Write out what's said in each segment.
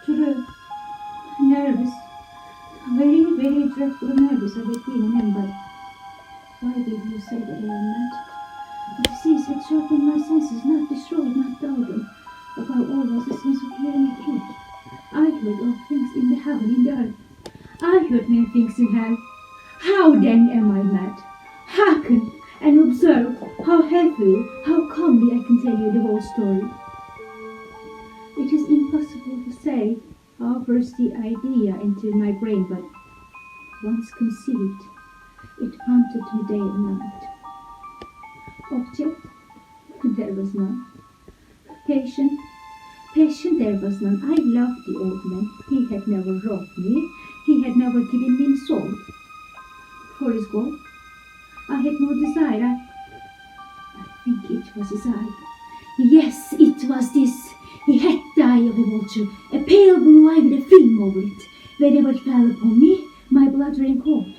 sort of nervous, very, very dreadfully nervous about being him, but why did you say that I am not? The disease had sharpened my senses, not destroyed, not dulled them. Above all was a sense of hearing acute. I heard all things in the heaven, in the earth. I heard many things in hell. How then am I mad? Hearken and observe how healthily, how calmly I can tell you the whole story. It is impossible to say how first the idea entered my brain, but once conceived, it haunted me day and night. Object? There was none. Patient? There was none. I loved the old man. He had never robbed me. He had never given me insult. For his gold, I had no desire. I think it was his eye. Yes, it was this. He had the eye of a vulture, a pale blue eye with a film over it. Whenever it fell upon me, my blood ran cold.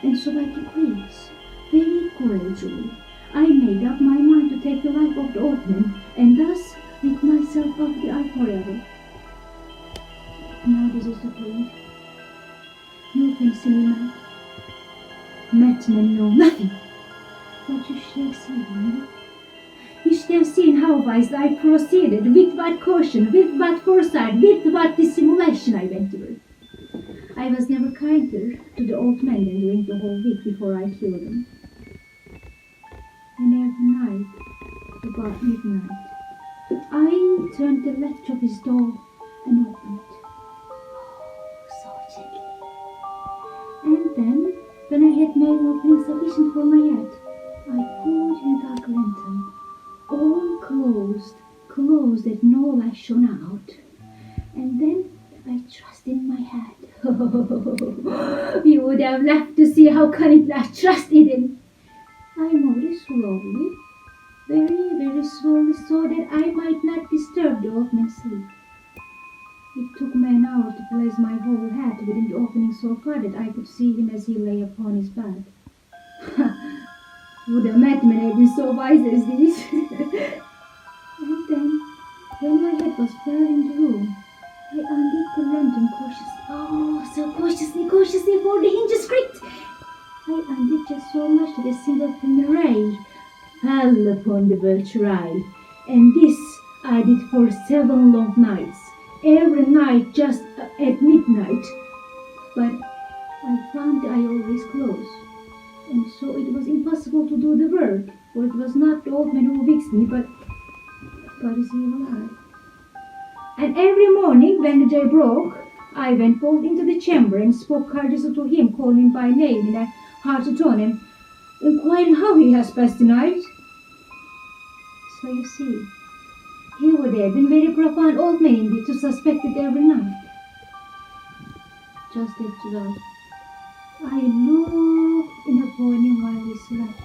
And so I took wings, very gradually. I made up my mind to take the life of the old man, and thus rid myself of the eye forever. Now this is the point. You can see me mad. Madmen know nothing. But you should have seen me. You should have seen how wise I proceeded, with what caution, with what foresight, with what dissimulation I went through. I was never kinder to the old man than during the whole week before I killed him. And every night, about midnight, I turned the latch of his door and opened it. So gently. And then, when I had made an opening sufficient for my head, I poured in a dark lantern, all closed that no light shone out. And then I thrust in my head. You would have laughed to see how cunningly I trusted him. I moved it slowly, very, very slowly, so that I might not disturb the old man's sleep. It took me an hour to place my whole head within the opening so far that I could see him as he lay upon his bed. Would a madman have been so wise as this? And then, when my head was far in the room, I undid the lantern cautiously. Oh, so cautiously, for the hinges creaked. I undid just so much that a single thin ray fell upon the vulture eye. And this I did for 7 long nights, every night just at midnight. But I found the eye always closed, and so it was impossible to do the work, for it was not the old man who fixed me, but his evil eye. And every morning, when the day broke, I went bold into the chamber and spoke courteously to him, calling him by name in a hearty tone, and inquiring how he has passed the night. So you see, he would have been very profound old man indeed to suspect it every night. Just at 12, I looked in upon him while he slept.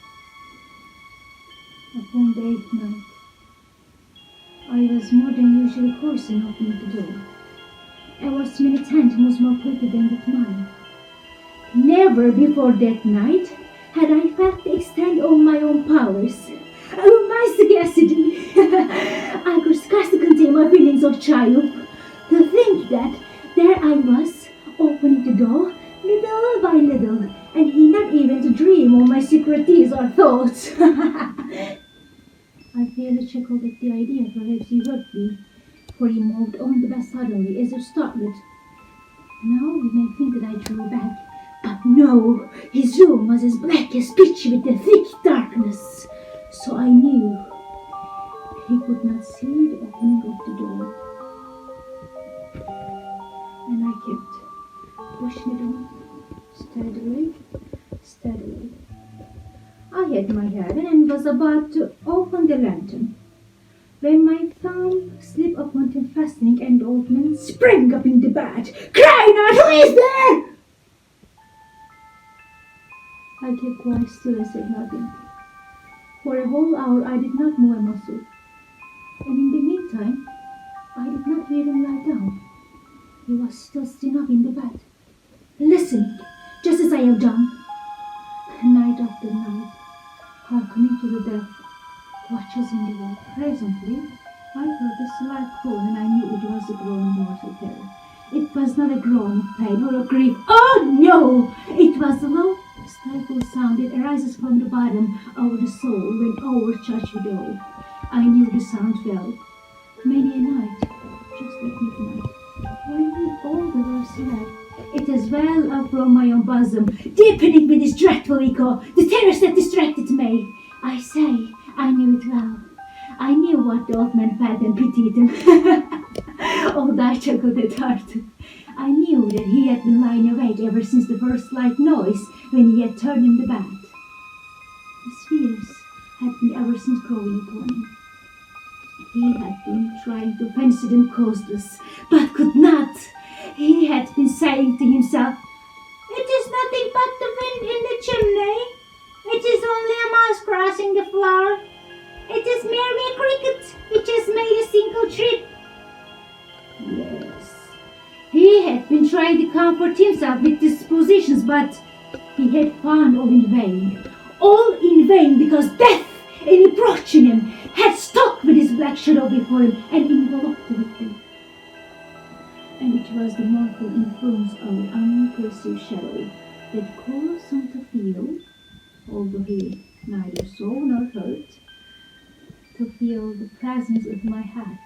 Upon the 8th night, I was more than usually cautious in opening the door. I was many times more quicker than with mine. Never before that night had I felt the extent of my own powers. Oh, my sagacity! I could scarcely contain my feelings of triumph. To think that there I was, opening the door, little by little, and he not even to dream of my secrets or thoughts. I fairly chuckled at the idea. Perhaps he heard me, for he moved on the bed suddenly, as if startled. Now you may think that I drew back, but no, his room was as black as pitch with a thick darkness, so I knew he could not see the opening of the door. And I kept pushing it on, steadily. I had my head and was about to open the lantern, when my thumb slipped upon the fastening and the old man sprang up in the bed, crying out, "Who is there?" I kept quite still and said nothing. For a whole hour I did not move a muscle, and in the meantime I did not hear him lie down. He was still sitting up in the bed, listening, just as I have done, night after night, hearkening to the death watches in the wall. Presently, I heard a slight groan, and I knew it was the groan of mortal terror. was not a groan of pain or of grief. Oh no! It was a low, stifled sound that arises from the bottom of the soul when overcharged with awe. I knew the sound well. Many a night, just at midnight, when all the world slept, it has well up from my own bosom, deepening with its dreadful echo, the terrors that distracted me. I say, I knew it well. I knew what the old man felt and pitied him. Although I chuckled at heart. I knew that he had been lying awake ever since the first slight noise when he had turned in the bed. His fears had been ever since growing upon him. He had been trying to fancy them causeless, but could not. He had been saying to himself, "It is nothing but the wind in the chimney. It is only a mouse crossing the floor. It is merely a cricket which has made a single trip." Yes, he had been trying to comfort himself with these suppositions, but he had found all in vain. All in vain, because death, in approaching him, had stuck with his black shadow before him and enveloped him with him. And it was the mournful influence of the unperceived shadow that caused him to feel, although he neither saw nor heard, to feel the presence of my hat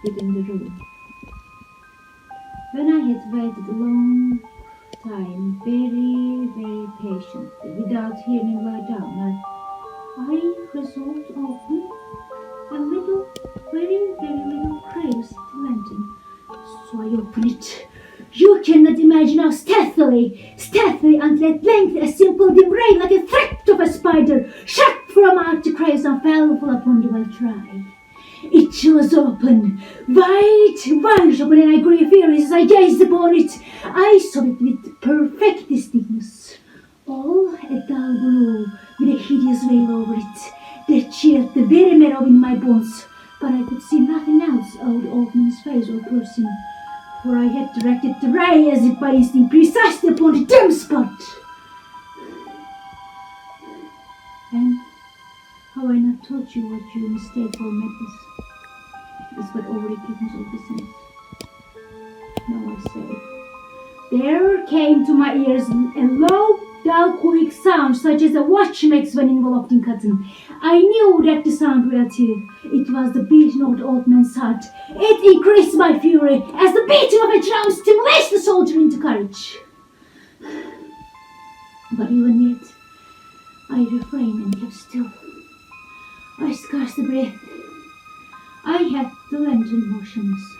within the room. When I had waited a long time, very, very patiently, without hearing lie down, I resolved to open a little, very, very little crevice of the lantern. So I opened it. You cannot imagine how stealthily, until at length a simple dim ray, like a thread of a spider, shot from out the crevice and fell full upon the well-tried. It was open, wide open, and I grew furious as I gazed upon it. I saw it with perfect distinctness, all a dull blue, with a hideous veil over it, that chilled the very marrow in my bones. But I could see nothing else of the old man's face or person, for I had directed the ray as if by instinct precisely upon the dim spot. And how I not told you what you mistake for madness is but overrepeating of the sense. Now I say, there came to my ears a low, dull, quick sound, such as a watch makes when enveloped in cotton. I knew that the sound well too. It was the beating of the old man's heart. It increased my fury, as the beating of a drum stimulates the soldier into courage. But even yet, I refrained and kept still. I scarcely breathed. I had the lantern motionless.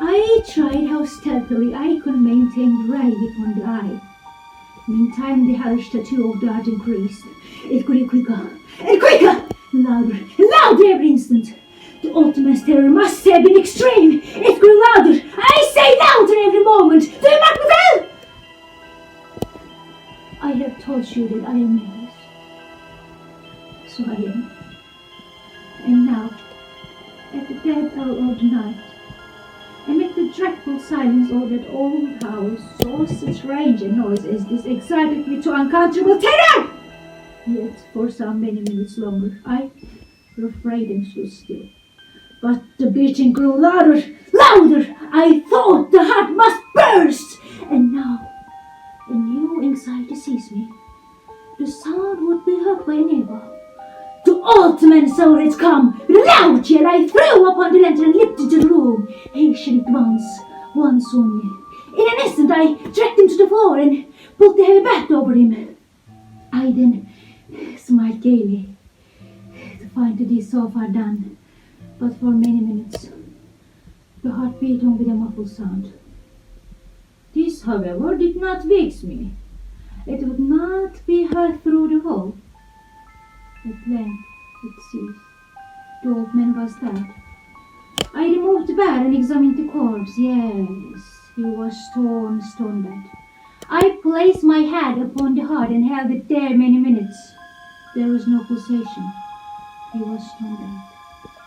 I tried how stealthily I could maintain the ray upon the eye. Meantime, the hellish tattoo of the art increased. It grew quicker and quicker, louder and louder every instant. The ultimate terror must have been extreme. It grew louder. I say louder every moment. Do you mark me well? I have told you that I am nervous. So I am. And now, at the dead hour of the night, amid the dreadful silence of that old house, so strange a noise as this excited me to uncomfortable terror! Yet, for some many minutes longer, I refrained and stood still. But the beating grew louder, louder! I thought the heart must burst! And now, a new anxiety seized me. The sound would be heard by a neighbor. The old man saw it come. With a loud yell, I threw upon the lantern and leaped into the room. He shrieked once only. In an instant, I dragged him to the floor and pulled the heavy bat over him. I then smiled gaily to find the deed so far done. But for many minutes, the heart beat on with a muffled sound. This, however, did not vex me. It would not be heard through the wall. At length it ceased. The old man was dead. I removed the bed and examined the corpse. Yes, he was stone dead. I placed my head upon the heart and held it there many minutes. There was no pulsation. He was stone dead.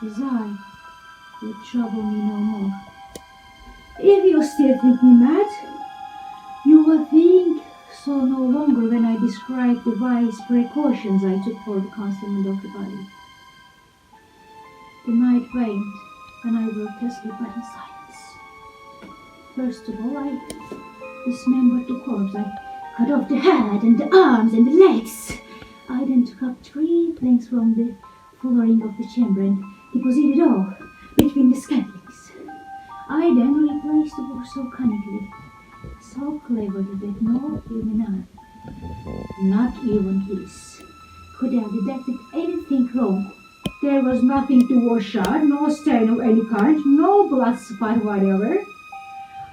His eye would trouble me no more. If you still think me mad, you will think so no longer when I describe the wise precautions I took for the concealment of the body. The night waned, and I woke asleep but in silence. First of all, I dismembered the corpse. I cut off the head and the arms and the legs. I then took up 3 planks from the flooring of the chamber and deposited all between the scantlings. I then replaced the book so cunningly, so cleverly that no human eye, not even his, could have detected anything wrong. There was nothing to wash out, no stain of any kind, no blood spot whatever.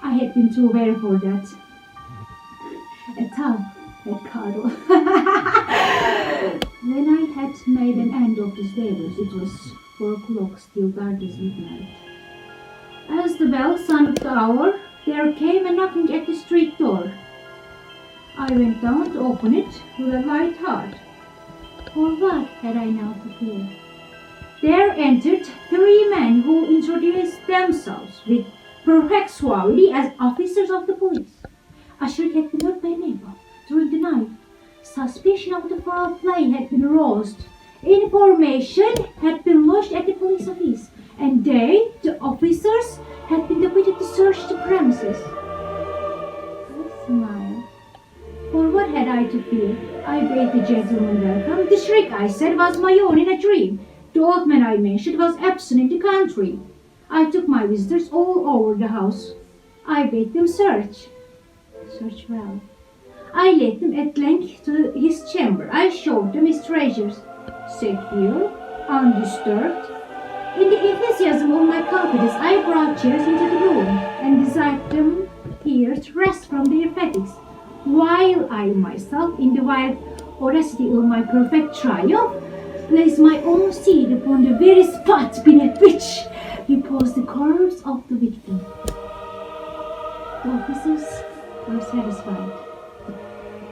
I had been too aware for that. A tongue had cuddled. When I had made an end of these labors, it was 4 o'clock, still dark as midnight. As the bell sounded the hour, there came a knocking at the street door. I went down to open it with a light heart. For what had I now to fear? There entered 3 men who introduced themselves with perfect suavity as officers of the police. Usher had been heard by a neighbor during the night. Suspicion of the foul play had been aroused. Information had been lodged at the police office, and they, the officers, had been deputed to search the premises. I smiled. For what had I to fear? I bade the gentleman welcome. The shriek, I said, was my own in a dream. The old man I mentioned was absent in the country. I took my visitors all over the house. I bade them search well. I led them at length to his chamber. I showed them his treasures, secure, undisturbed. In the enthusiasm of my confidence, I brought chairs into the room and desired them here to rest from their fatigues, while I myself, in the wild audacity of my perfect triumph, placed my own seat upon the very spot beneath which reposed the corpse of the victim. The officers were satisfied.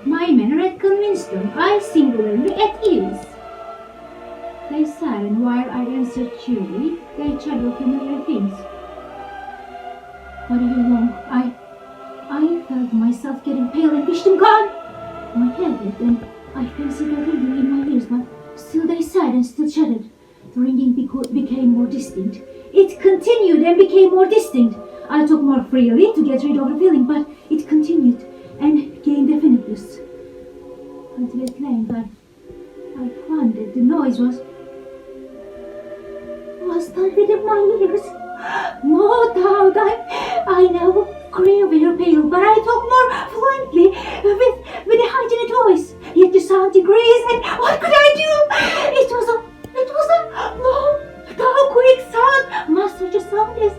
My manner had convinced them. I singularly at ease. They silent while I answered cheerily. They chatted familiar things. But ere long, I felt myself getting pale and wished them gone. My head ached and I fancied a ringing in my ears, but still they sighed and still chatted. The ringing became more distinct. It continued and became more distinct. I talked more freely to get rid of the feeling, but it continued and gained definiteness. Until at length I found that the noise was done within my ears. No doubt I now grew very pale, but I talked more fluently with a heightened voice. Yet the sound increased, and what could I do? It was a low, dull, quick sound, much such a sound as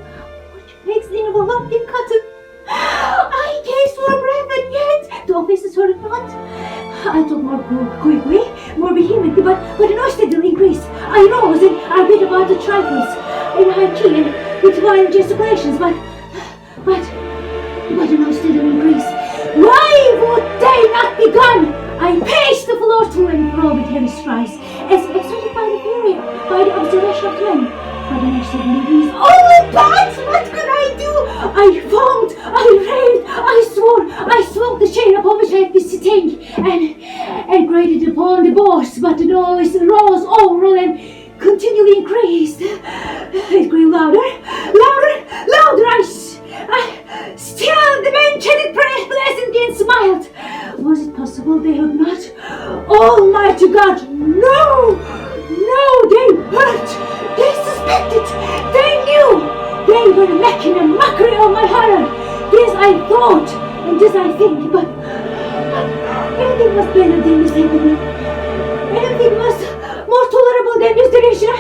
which makes enveloped in cotton. I gazed for a breath, and yet the officers heard not. I talked more quickly, more vehemently, but the noise steadily increased. I rose and I beat about the trifles in high key and with violent gesticulations, but the noise steadily increased. Why would they not be gone? I paced the floor to and fro with heavy strides, as excited by the fury, by the observation of the men. But the next suddenly increased. Oh, but what could I do? I foamed, I raved, I swore, I smote the chair upon which I had been sitting, and grated upon the boards, but the noise rose overall and continually increased. It grew louder. Still the men chatted pleasantly and smiled. Was it possible they heard not? Almighty God, no, they heard, they suspected, they knew, they were making a mockery of my horror. This I thought, and this I think, but anything was better than this agony. Anything was more tolerable than this derision.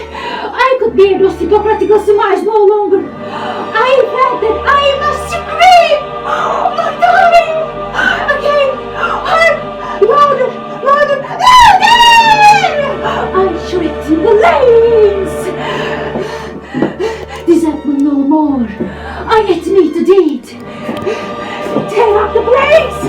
I could bear those hypocritical smiles no longer. I felt that I must scream, or die, again, louder! I shrieked in the lanes. This happened no more. I admit the deed. Tear up the place!